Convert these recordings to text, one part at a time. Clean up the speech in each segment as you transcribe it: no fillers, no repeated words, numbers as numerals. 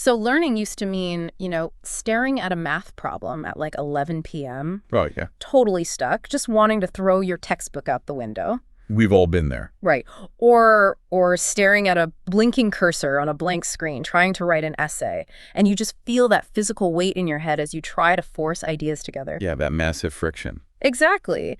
So learning used to mean, staring at a math problem at like 11 p.m., Oh, yeah. totally stuck, just wanting to throw your textbook out the window. We've all been there. Right. Or staring at a blinking cursor on a blank screen, trying to write an essay, and you just feel that physical weight in your head as you try to force ideas together. Yeah, that massive friction. Exactly.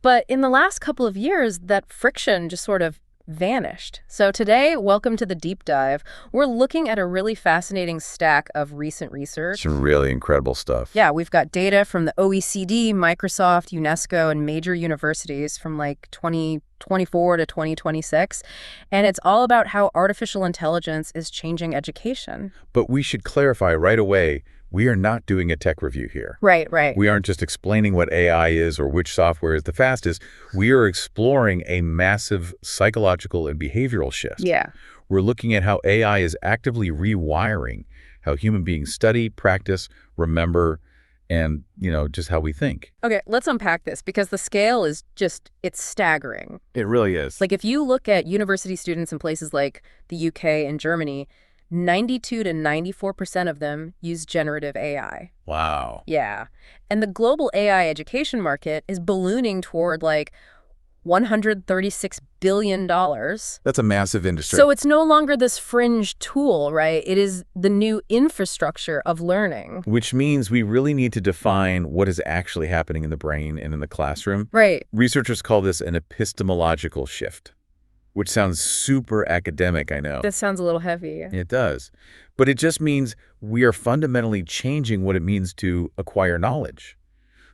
But in the last couple of years, that friction just sort of vanished. So today, welcome to the deep dive. We're looking at a really fascinating stack of recent research. Some really incredible stuff. Yeah, we've got data from the OECD, Microsoft, UNESCO, and major universities from like 2024 to 2026. And it's all about how artificial intelligence is changing education. But we should clarify right away, we are not doing a tech review here. Right. We aren't just explaining what AI is or which software is the fastest. We are exploring a massive psychological and behavioral shift. Yeah. We're looking at how AI is actively rewiring how human beings study, practice, remember, and, just how we think. Okay, let's unpack this because the scale is it's staggering. It really is. Like if you look at university students in places like the UK and Germany, 92 to 94% of them use generative AI. Wow. Yeah. And the global AI education market is ballooning toward like $136 billion. That's a massive industry. So it's no longer this fringe tool, right? It is the new infrastructure of learning. Which means we really need to define what is actually happening in the brain and in the classroom. Right. Researchers call this an epistemological shift, which sounds super academic, I know. This sounds a little heavy. It does. But it just means we are fundamentally changing what it means to acquire knowledge.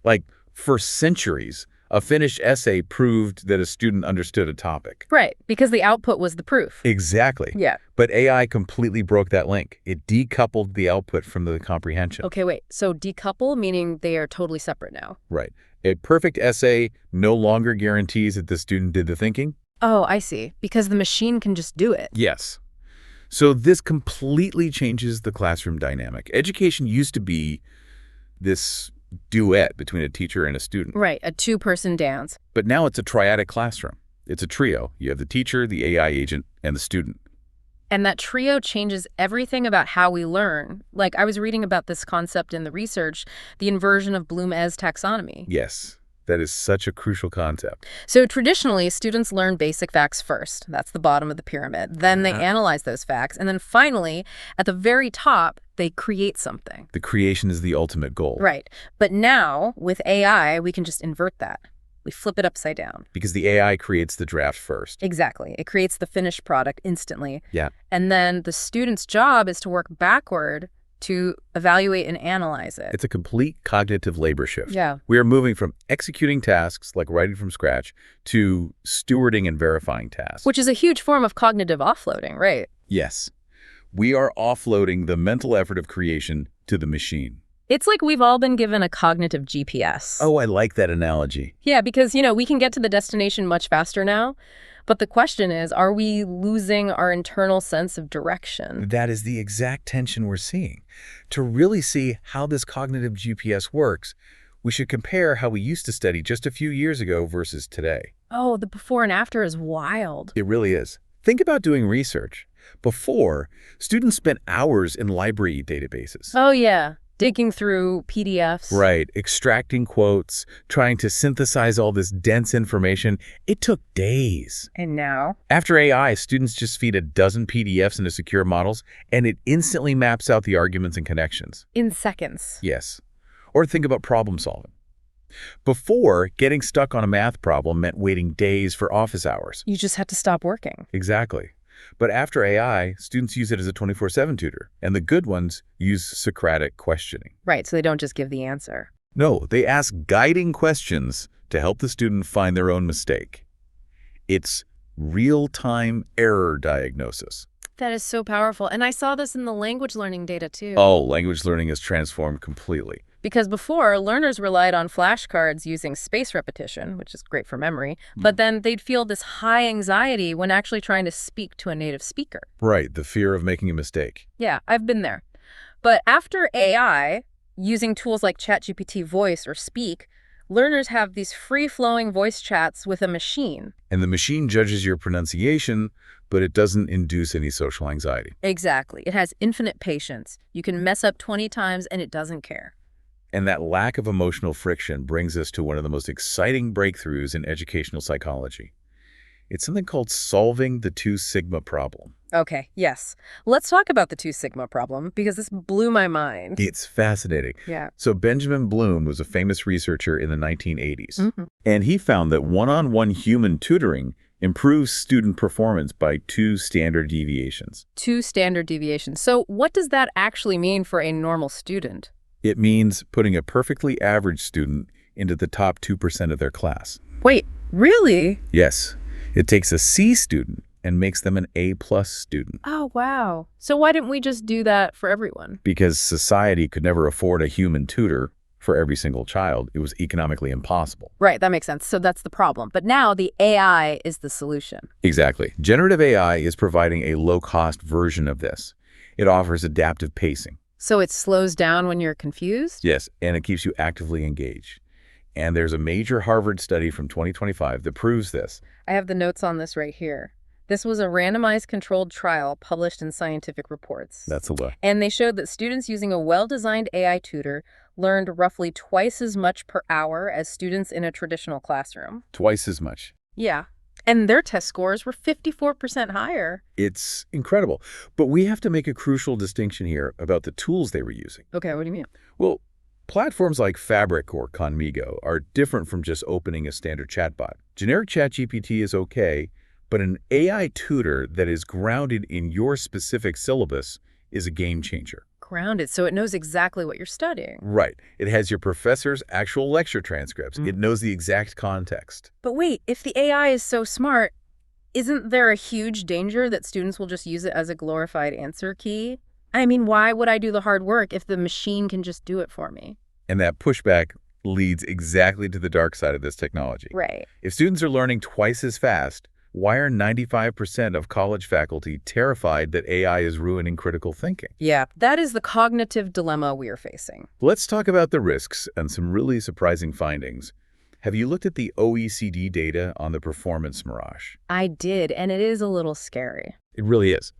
Like, for centuries, a finished essay proved that a student understood a topic. Right, because the output was the proof. Exactly. Yeah. But AI completely broke that link. It decoupled the output from the comprehension. Okay, wait. So decouple, meaning they are totally separate now. Right. A perfect essay no longer guarantees that the student did the thinking. Oh, I see. Because the machine can just do it. Yes. So this completely changes the classroom dynamic. Education used to be this duet between a teacher and a student. Right, a two-person dance. But now it's a triadic classroom. It's a trio. You have the teacher, the AI agent, and the student. And that trio changes everything about how we learn. Like, I was reading about this concept in the research, the inversion of Bloom's taxonomy. Yes. That is such a crucial concept. So traditionally, students learn basic facts first. That's the bottom of the pyramid. Then they analyze those facts. And then finally, at the very top, they create something. The creation is the ultimate goal. Right. But now, with AI, we can just invert that. We flip it upside down. Because the AI creates the draft first. Exactly. It creates the finished product instantly. Yeah. And then the student's job is to work backward to evaluate and analyze it. It's a complete cognitive labor shift. Yeah. We are moving from executing tasks, like writing from scratch, to stewarding and verifying tasks. Which is a huge form of cognitive offloading, right? Yes. We are offloading the mental effort of creation to the machine. It's like we've all been given a cognitive GPS. Oh, I like that analogy. Yeah, because, we can get to the destination much faster now. But the question is, are we losing our internal sense of direction? That is the exact tension we're seeing. To really see how this cognitive GPS works, we should compare how we used to study just a few years ago versus today. Oh, the before and after is wild. It really is. Think about doing research. Before, students spent hours in library databases. Oh, yeah. Digging through PDFs. Right. Extracting quotes, trying to synthesize all this dense information. It took days. And now? After AI, students just feed a dozen PDFs into secure models, and it instantly maps out the arguments and connections. In seconds. Yes. Or think about problem solving. Before, getting stuck on a math problem meant waiting days for office hours. You just had to stop working. Exactly. But after AI, students use it as a 24/7 tutor, and the good ones use Socratic questioning. Right, so they don't just give the answer. No, they ask guiding questions to help the student find their own mistake. It's real-time error diagnosis. That is so powerful. And I saw this in the language learning data, too. Oh, language learning has transformed completely. Because before, learners relied on flashcards using spaced repetition, which is great for memory, but then they'd feel this high anxiety when actually trying to speak to a native speaker. Right, the fear of making a mistake. Yeah, I've been there. But after AI, using tools like ChatGPT Voice or Speak, learners have these free-flowing voice chats with a machine. And the machine judges your pronunciation, but it doesn't induce any social anxiety. Exactly. It has infinite patience. You can mess up 20 times and it doesn't care. And that lack of emotional friction brings us to one of the most exciting breakthroughs in educational psychology. It's something called solving the two sigma problem. Okay, yes. Let's talk about the two sigma problem because this blew my mind. It's fascinating. Yeah. So Benjamin Bloom was a famous researcher in the 1980s, Mm-hmm. and he found that one-on-one human tutoring improves student performance by 2 standard deviations. 2 standard deviations. So what does that actually mean for a normal student? It means putting a perfectly average student into the top 2% of their class. Wait, really? Yes, it takes a C student and makes them an A+ student. Oh, wow. So why didn't we just do that for everyone? Because society could never afford a human tutor for every single child. It was economically impossible. Right, that makes sense. So that's the problem. But now the AI is the solution. Exactly. Generative AI is providing a low-cost version of this. It offers adaptive pacing. So it slows down when you're confused? Yes, and it keeps you actively engaged. And there's a major Harvard study from 2025 that proves this. I have the notes on this right here. This was a randomized controlled trial published in Scientific Reports. That's a look. And they showed that students using a well-designed AI tutor learned roughly twice as much per hour as students in a traditional classroom. Twice as much. Yeah. And their test scores were 54% higher. It's incredible. But we have to make a crucial distinction here about the tools they were using. Okay, what do you mean? Well, platforms like Fabric or Conmigo are different from just opening a standard chatbot. Generic ChatGPT is okay, but an AI tutor that is grounded in your specific syllabus is a game changer. Grounded, so it knows exactly what you're studying. Right. It has your professor's actual lecture transcripts. It knows the exact context. But wait, if the AI is so smart, isn't there a huge danger that students will just use it as a glorified answer key? I mean, why would I do the hard work if the machine can just do it for me? And that pushback leads exactly to the dark side of this technology. Right. If students are learning twice as fast, why are 95% of college faculty terrified that AI is ruining critical thinking? Yeah, that is the cognitive dilemma we are facing. Let's talk about the risks and some really surprising findings. Have you looked at the OECD data on the performance mirage? I did, and it is a little scary. It really is.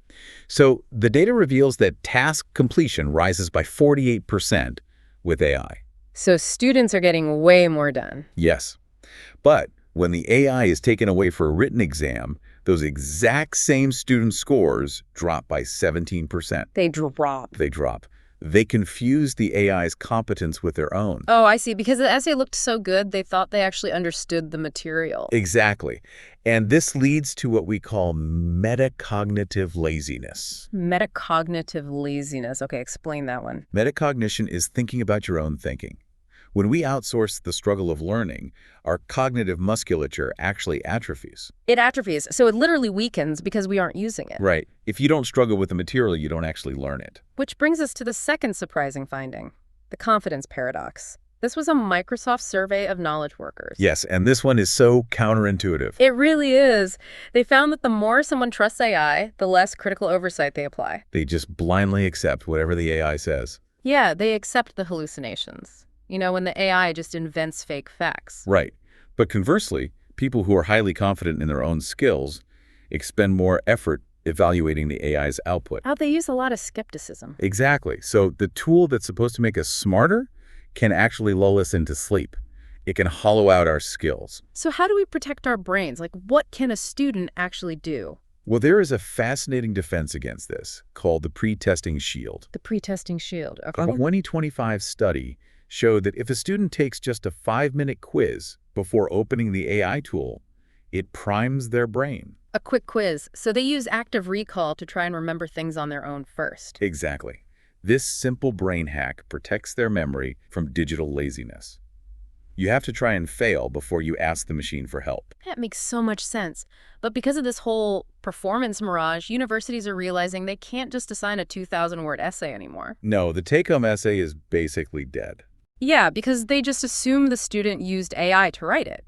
So the data reveals that task completion rises by 48% with AI. So students are getting way more done. Yes. But when the AI is taken away for a written exam, those exact same student scores drop by 17%. They drop. They drop. They confuse the AI's competence with their own. Oh, I see. Because the essay looked so good, they thought they actually understood the material. Exactly. And this leads to what we call metacognitive laziness. Metacognitive laziness. Okay, explain that one. Metacognition is thinking about your own thinking. When we outsource the struggle of learning, our cognitive musculature actually atrophies. It atrophies, so it literally weakens because we aren't using it. Right. If you don't struggle with the material, you don't actually learn it. Which brings us to the second surprising finding, the confidence paradox. This was a Microsoft survey of knowledge workers. Yes, and this one is so counterintuitive. It really is. They found that the more someone trusts AI, the less critical oversight they apply. They just blindly accept whatever the AI says. Yeah, they accept the hallucinations. You know, when the AI just invents fake facts. Right. But conversely, people who are highly confident in their own skills expend more effort evaluating the AI's output. Oh, they use a lot of skepticism. Exactly. So the tool that's supposed to make us smarter can actually lull us into sleep. It can hollow out our skills. So how do we protect our brains? Like, what can a student actually do? Well, there is a fascinating defense against this called the pre-testing shield. The pre-testing shield. Okay. A 2025 study showed that if a student takes just a 5-minute quiz before opening the AI tool, it primes their brain. A quick quiz. So they use active recall to try and remember things on their own first. Exactly. This simple brain hack protects their memory from digital laziness. You have to try and fail before you ask the machine for help. That makes so much sense. But because of this whole performance mirage, universities are realizing they can't just assign a 2,000-word essay anymore. No, the take-home essay is basically dead. Yeah, because they just assume the student used AI to write it.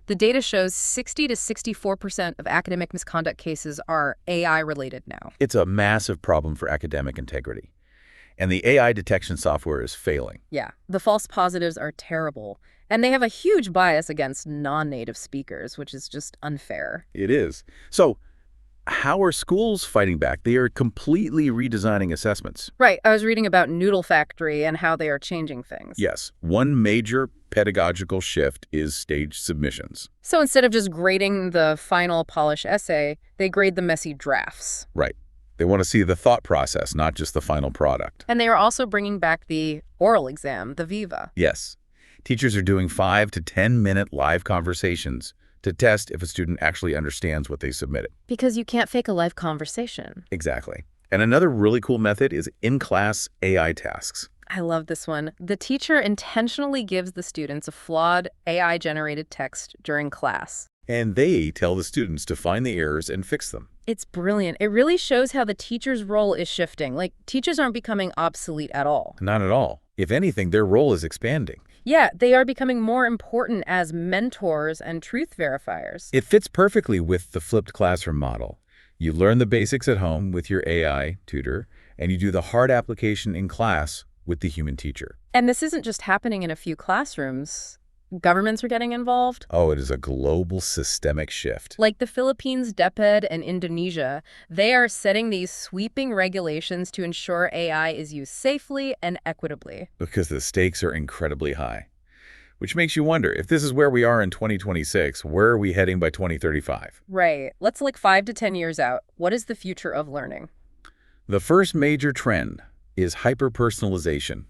The data shows 60 to 64% of academic misconduct cases are AI-related now. It's a massive problem for academic integrity. And the AI detection software is failing. Yeah, the false positives are terrible. And they have a huge bias against non-native speakers, which is just unfair. It is. So How are schools fighting back? They are completely redesigning assessments. Right, I was reading about Noodle Factory and how they are changing things. Yes, one major pedagogical shift is staged submissions. So instead of just grading the final polished essay, they grade the messy drafts. Right. They want to see the thought process, not just the final product. And they are also bringing back the oral exam, the Viva. Yes. Teachers are doing 5 to 10-minute live conversations to test if a student actually understands what they submitted. Because you can't fake a live conversation. Exactly. And another really cool method is in-class AI tasks. I love this one. The teacher intentionally gives the students a flawed AI-generated text during class. And they tell the students to find the errors and fix them. It's brilliant. It really shows how the teacher's role is shifting. Like, teachers aren't becoming obsolete at all. Not at all. If anything, their role is expanding. Yeah, they are becoming more important as mentors and truth verifiers. It fits perfectly with the flipped classroom model. You learn the basics at home with your AI tutor, and you do the hard application in class with the human teacher. And this isn't just happening in a few classrooms. Governments are getting involved. Oh, it is a global systemic shift. Like the Philippines, DepEd, and Indonesia, they are setting these sweeping regulations to ensure AI is used safely and equitably. Because the stakes are incredibly high. Which makes you wonder, if this is where we are in 2026, where are we heading by 2035? Right. Let's look 5 to 10 years out. What is the future of learning? The first major trend is hyper-personalization.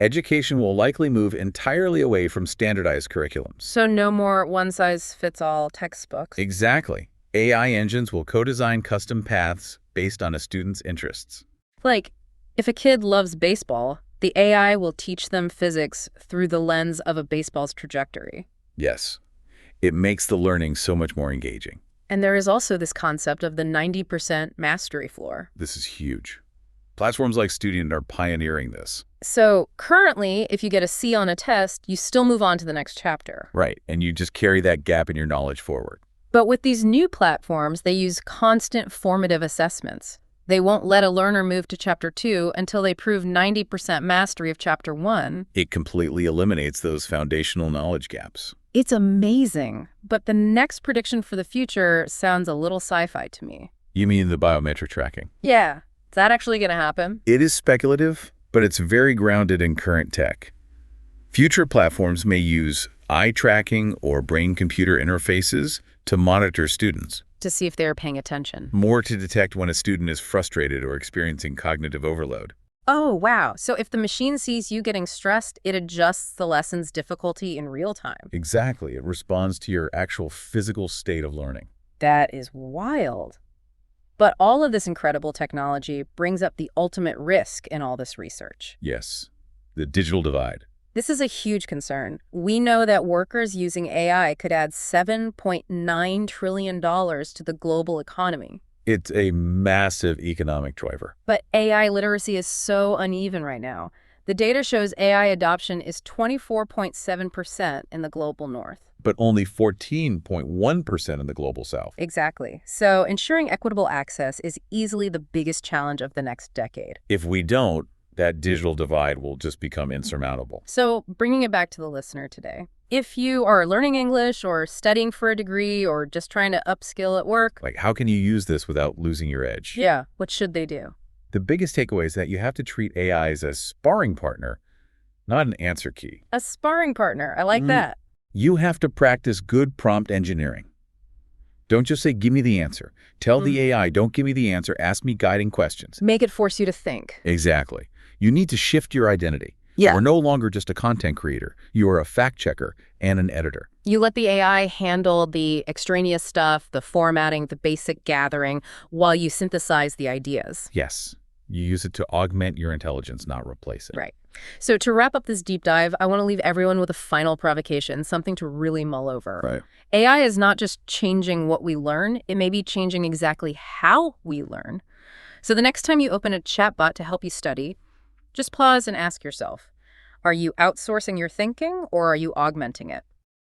Education will likely move entirely away from standardized curriculums. So no more one-size-fits-all textbooks. Exactly. AI engines will co-design custom paths based on a student's interests. Like, if a kid loves baseball, the AI will teach them physics through the lens of a baseball's trajectory. Yes. It makes the learning so much more engaging. And there is also this concept of the 90% mastery floor. This is huge. Platforms like Student are pioneering this. So currently, if you get a C on a test, you still move on to the next chapter. Right, and you just carry that gap in your knowledge forward. But with these new platforms, they use constant formative assessments. They won't let a learner move to Chapter 2 until they prove 90% mastery of Chapter 1. It completely eliminates those foundational knowledge gaps. It's amazing, but the next prediction for the future sounds a little sci-fi to me. You mean the biometric tracking? Yeah. Is that actually going to happen? It is speculative, but it's very grounded in current tech. Future platforms may use eye tracking or brain-computer interfaces to monitor students. To see if they're paying attention. More to detect when a student is frustrated or experiencing cognitive overload. Oh, wow. So if the machine sees you getting stressed, it adjusts the lesson's difficulty in real time. Exactly. It responds to your actual physical state of learning. That is wild. But all of this incredible technology brings up the ultimate risk in all this research. Yes, the digital divide. This is a huge concern. We know that workers using AI could add $7.9 trillion to the global economy. It's a massive economic driver. But AI literacy is so uneven right now. The data shows AI adoption is 24.7% in the global north. But only 14.1% in the global south. Exactly. So ensuring equitable access is easily the biggest challenge of the next decade. If we don't, that digital divide will just become insurmountable. So bringing it back to the listener today, if you are learning English or studying for a degree or just trying to upskill at work, Like, how can you use this without losing your edge? yeah, what should they do? The biggest takeaway is that you have to treat AI as a sparring partner, not an answer key. A sparring partner. I like that. You have to practice good prompt engineering. Don't just say, give me the answer. Tell the AI, don't give me the answer, ask me guiding questions. Make it force you to think. Exactly. You need to shift your identity. Yeah. You're no longer just a content creator. You are a fact checker and an editor. You let the AI handle the extraneous stuff, the formatting, the basic gathering, while you synthesize the ideas. Yes. You use it to augment your intelligence, not replace it. Right. So to wrap up this deep dive, I want to leave everyone with a final provocation, something to really mull over. Right. AI is not just changing what we learn, it may be changing exactly how we learn. So the next time you open a chatbot to help you study, just pause and ask yourself, are you outsourcing your thinking or are you augmenting it?